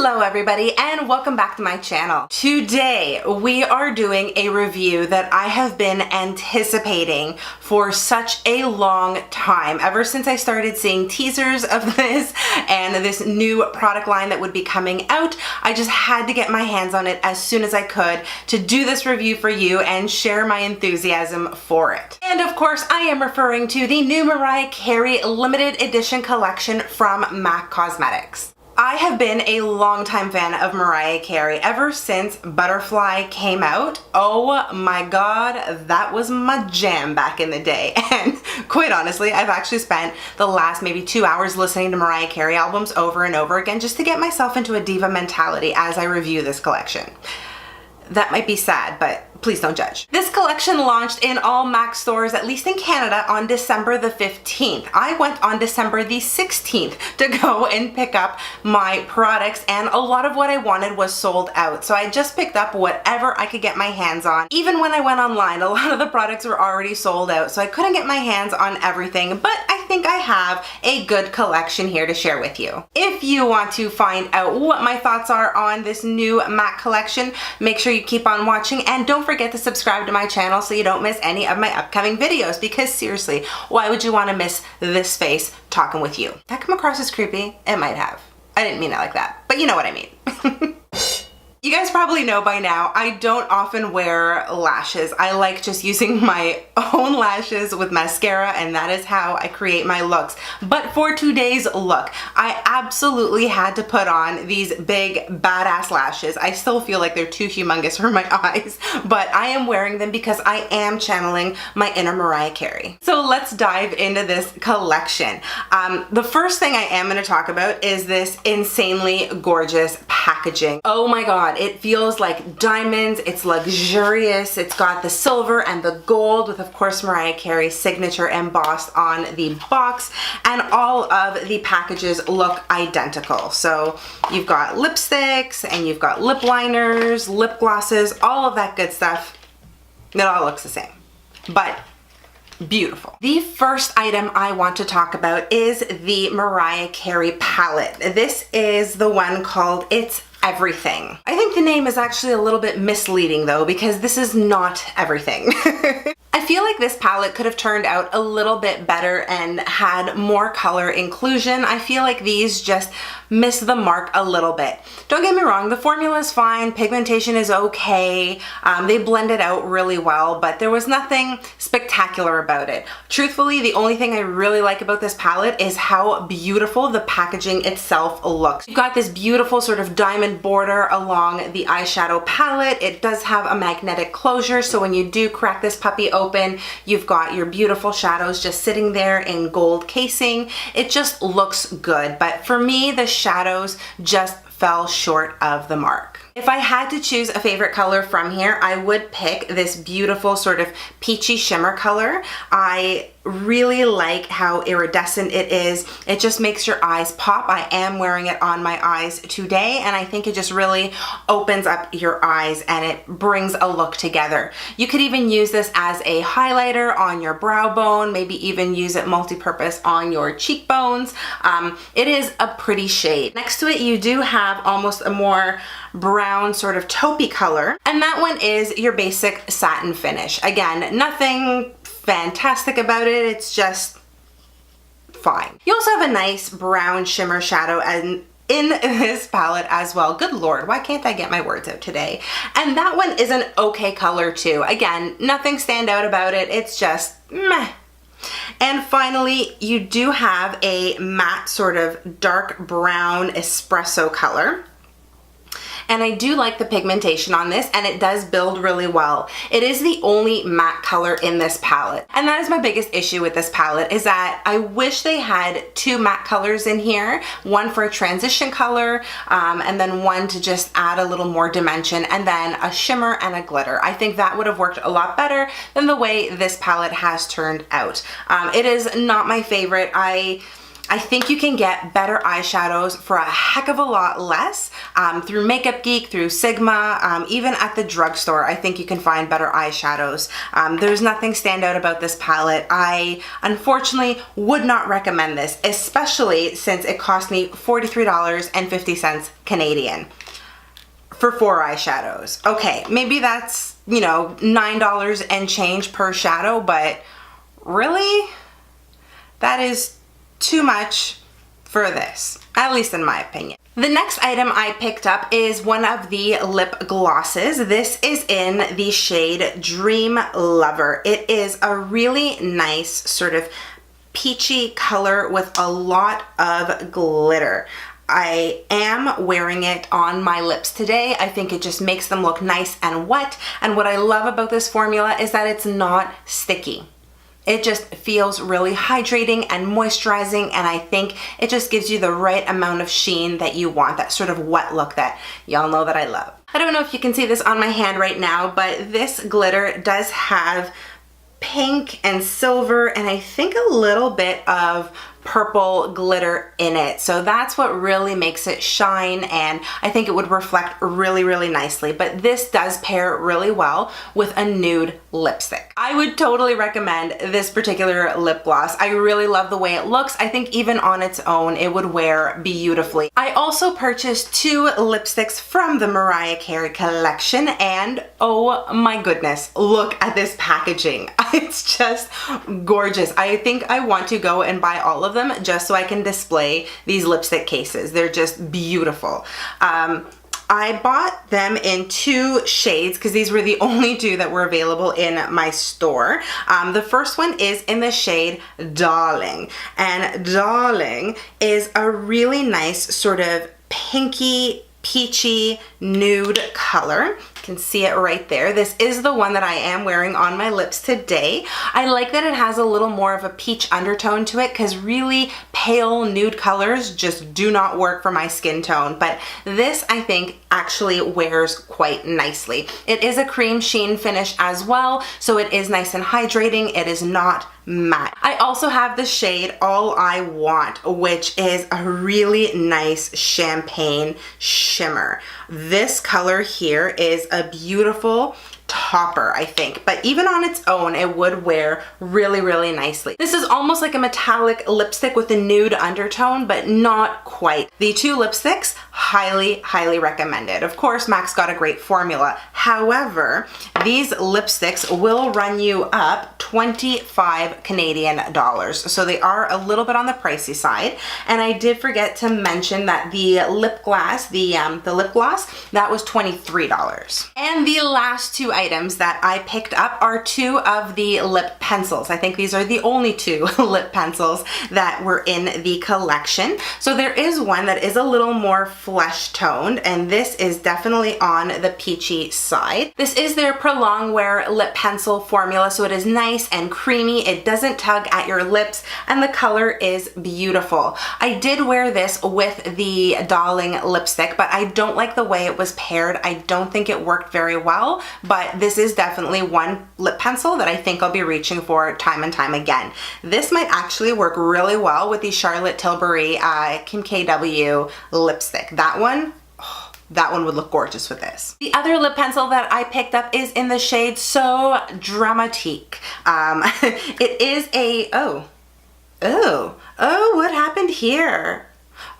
Hello everybody and welcome back to my channel. Today we are doing a review that I have been anticipating for such a long time, ever since I started seeing teasers of this and this new product line that would be coming out. I just had to get my hands on it as soon as I could to do this review for you and share my enthusiasm for it. And of course I am referring to the new Mariah Carey limited edition collection from MAC Cosmetics. I have been a longtime fan of Mariah Carey ever since Butterfly came out. Oh my god, that was my jam back in the day. And quite honestly, I've actually spent the last maybe 2 hours listening to Mariah Carey albums over and over again just to get myself into a diva mentality as I review this collection. That might be sad, but please don't judge. This collection launched in all MAC stores, at least in Canada, on December the 15th. I went on December the 16th to go and pick up my products, and a lot of what I wanted was sold out. So I just picked up whatever I could get my hands on. Even when I went online, a lot of the products were already sold out, so I couldn't get my hands on everything, but I think I have a good collection here to share with you. If you want to find out what my thoughts are on this new MAC collection, make sure you keep on watching and don't forget to subscribe to my channel so you don't miss any of my upcoming videos, because seriously, why would you want to miss this face talking with you? That come across as creepy? It might have. I didn't mean it like that, but you know what I mean. You guys probably know by now, I don't often wear lashes. I like just using my own lashes with mascara, and that is how I create my looks. But for today's look, I absolutely had to put on these big badass lashes. I still feel like they're too humongous for my eyes, but I am wearing them because I am channeling my inner Mariah Carey. So let's dive into this collection. The first thing I am going to talk about is this insanely gorgeous packaging. Oh my god. It feels like diamonds, it's luxurious, it's got the silver and the gold with of course Mariah Carey's signature embossed on the box, and all of the packages look identical. So you've got lipsticks and you've got lip liners, lip glosses, all of that good stuff. It all looks the same, but beautiful. The first item I want to talk about is the Mariah Carey palette. This is the one called It's Everything. I think the name is actually a little bit misleading though, because this is not everything. I feel like this palette could have turned out a little bit better and had more color inclusion. I feel like these just miss the mark a little bit. Don't get me wrong, the formula is fine, pigmentation is okay, they blend it out really well, but there was nothing spectacular about it. Truthfully, the only thing I really like about this palette is how beautiful the packaging itself looks. You've got this beautiful sort of diamond border along the eyeshadow palette. It does have a magnetic closure, so when you do crack this puppy open, you've got your beautiful shadows just sitting there in gold casing. It just looks good, but for me, the shadows just fell short of the mark. If I had to choose a favorite color from here, I would pick this beautiful sort of peachy shimmer color. I really like how iridescent it is. It just makes your eyes pop. I am wearing it on my eyes today, and I think it just really opens up your eyes and it brings a look together. You could even use this as a highlighter on your brow bone, maybe even use it multi-purpose on your cheekbones. It is a pretty shade. Next to it, you do have almost a more brown sort of taupey color, and that one is your basic satin finish. Again, nothing fantastic about it, it's just fine. You also have a nice brown shimmer shadow and in this palette as well. Good lord, why can't I get my words out today? And that one is an okay color too. Again, nothing stand out about it, it's just meh. And finally, you do have a matte sort of dark brown espresso color. And I do like the pigmentation on this, and it does build really well. It is the only matte color in this palette. And that is my biggest issue with this palette, is that I wish they had two matte colors in here, one for a transition color, and then one to just add a little more dimension, and then a shimmer and a glitter. I think that would have worked a lot better than the way this palette has turned out. It is not my favorite. I think you can get better eyeshadows for a heck of a lot less through Makeup Geek, through Sigma, even at the drugstore. I think you can find better eyeshadows. There's nothing stand out about this palette. I unfortunately would not recommend this, especially since it cost me $43.50 Canadian for 4 eyeshadows. Okay, maybe that's, you know, $9 and change per shadow, but really? That is too much for this, at least in my opinion. The next item I picked up is one of the lip glosses. This is in the shade Dream Lover. It is a really nice sort of peachy color with a lot of glitter. I am wearing it on my lips today. I think it just makes them look nice and wet. And what I love about this formula is that it's not sticky. It just feels really hydrating and moisturizing, and I think it just gives you the right amount of sheen that you want, that sort of wet look that y'all know that I love. I don't know if you can see this on my hand right now, but this glitter does have pink and silver and I think a little bit of purple glitter in it. So that's what really makes it shine, and I think it would reflect really, really nicely. But this does pair really well with a nude lipstick. I would totally recommend this particular lip gloss. I really love the way it looks. I think even on its own, it would wear beautifully. I also purchased 2 lipsticks from the Mariah Carey collection, and oh my goodness, look at this packaging. It's just gorgeous. I think I want to go and buy all of them just so I can display these lipstick cases. They're just beautiful. I bought them in 2 shades because these were the only 2 that were available in my store. The first one is in the shade Darling, and Darling is a really nice sort of pinky, peachy nude color. You can see it right there. This is the one that I am wearing on my lips today. I like that it has a little more of a peach undertone to it because really pale nude colors just do not work for my skin tone, but this I think actually wears quite nicely. It is a cream sheen finish as well, so it is nice and hydrating. It is not matte. I also have the shade All I Want, which is a really nice champagne shimmer. This color here is a beautiful topper, I think, but even on its own, it would wear really, really nicely. This is almost like a metallic lipstick with a nude undertone, but not quite. The 2 lipsticks, highly, highly recommended. Of course, MAC's got a great formula. However, these lipsticks will run you up 25 Canadian dollars. So they are a little bit on the pricey side. And I did forget to mention that the lip gloss, the lip gloss, that was $23. And the last 2 items that I picked up are 2 of the lip pencils. I think these are the only 2 lip pencils that were in the collection. So there is one that is a little more flesh toned, and this is definitely on the peachy side. This is their Prolong Wear lip pencil formula, so it is nice and creamy. It doesn't tug at your lips, and the color is beautiful. I did wear this with the Darling lipstick, but I don't like the way it was paired. I don't think it worked very well, but this is definitely one lip pencil that I think I'll be reaching for time and time again. This might actually work really well with the Charlotte Tilbury Kim KW lipstick. That one would look gorgeous with this. The other lip pencil that I picked up is in the shade So Dramatique. It is a, what happened here?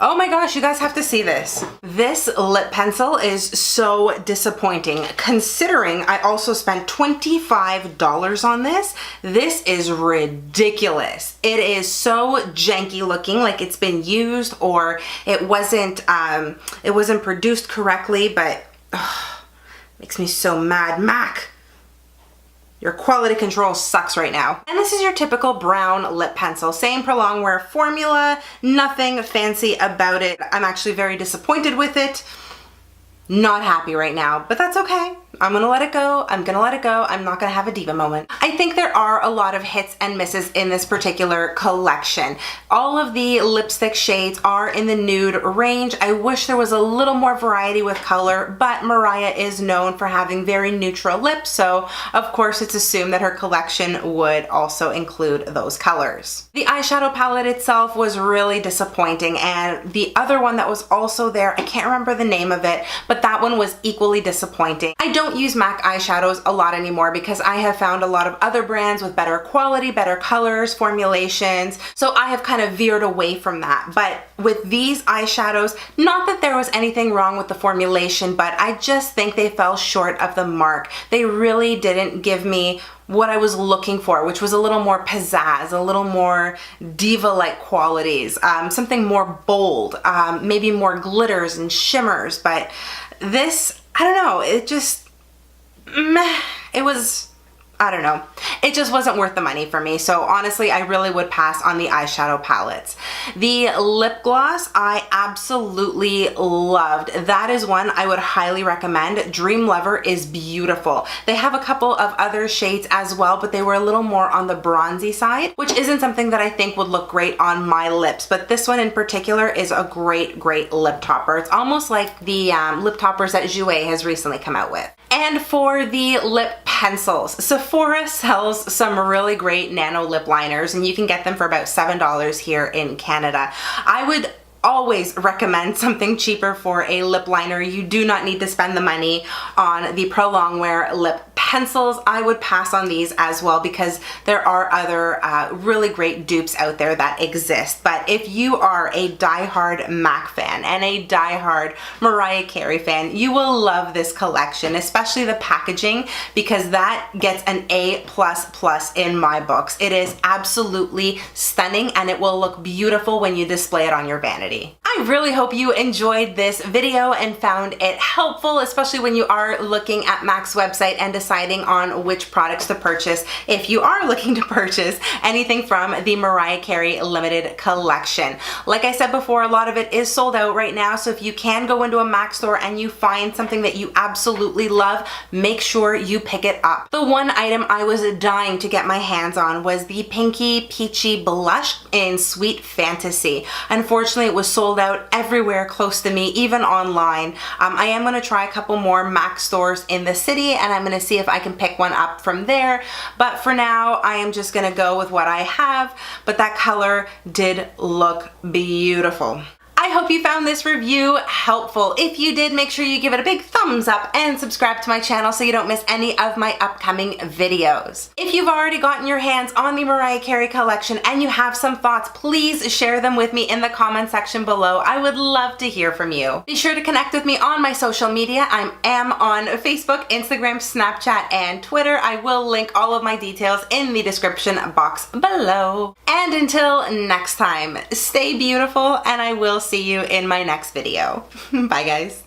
Oh my gosh, you guys have to see this. This lip pencil is so disappointing considering I also spent $25 on this. This is ridiculous. It is so janky looking, like it's been used or it wasn't produced correctly, but makes me so mad. MAC, your quality control sucks right now. And this is your typical brown lip pencil. Same Prolong Wear formula, nothing fancy about it. I'm actually very disappointed with it. Not happy right now, but that's okay. I'm gonna let it go. I'm gonna let it go. I'm not gonna have a diva moment. I think there are a lot of hits and misses in this particular collection. All of the lipstick shades are in the nude range. I wish there was a little more variety with color, but Mariah is known for having very neutral lips, so of course it's assumed that her collection would also include those colors. The eyeshadow palette itself was really disappointing, and the other one that was also there, I can't remember the name of it, but that one was equally disappointing. I don't don't use MAC eyeshadows a lot anymore because I have found a lot of other brands with better quality, better colors, formulations. So I have kind of veered away from that. But with these eyeshadows, not that there was anything wrong with the formulation, but I just think they fell short of the mark. They really didn't give me what I was looking for, which was a little more pizzazz, a little more diva-like qualities, something more bold, maybe more glitters and shimmers. But this, I don't know, it just, meh, it was, I don't know. It just wasn't worth the money for me. So honestly, I really would pass on the eyeshadow palettes. The lip gloss, I absolutely loved. That is one I would highly recommend. Dream Lover is beautiful. They have a couple of other shades as well, but they were a little more on the bronzy side, which isn't something that I think would look great on my lips. But this one in particular is a great, great lip topper. It's almost like the lip toppers that Jouer has recently come out with. And for the lip pencils, Sephora sells some really great nano lip liners, and you can get them for about $7 here in Canada. I would always recommend something cheaper for a lip liner. You do not need to spend the money on the Pro Longwear lip pencils. I would pass on these as well because there are other really great dupes out there that exist. But if you are a diehard MAC fan and a diehard Mariah Carey fan, you will love this collection, especially the packaging, because that gets an A++ in my books. It is absolutely stunning and it will look beautiful when you display it on your vanity. I really hope you enjoyed this video and found it helpful, especially when you are looking at MAC's website and deciding on which products to purchase if you are looking to purchase anything from the Mariah Carey limited collection. Like I said before, a lot of it is sold out right now, so if you can go into a MAC store and you find something that you absolutely love, make sure you pick it up. The one item I was dying to get my hands on was the Pinky Peachy Blush in Sweet Fantasy. Unfortunately, it was sold out everywhere close to me, even online. I am going to try a couple more MAC stores in the city and I'm going to see if I can pick one up from there. But for now, I am just going to go with what I have. But that color did look beautiful. I hope you found this review helpful. If you did, make sure you give it a big thumbs up and subscribe to my channel so you don't miss any of my upcoming videos. If you've already gotten your hands on the Mariah Carey collection and you have some thoughts, please share them with me in the comment section below. I would love to hear from you. Be sure to connect with me on my social media. I am on Facebook, Instagram, Snapchat, and Twitter. I will link all of my details in the description box below. And until next time, stay beautiful and I will see you in my next video. Bye guys.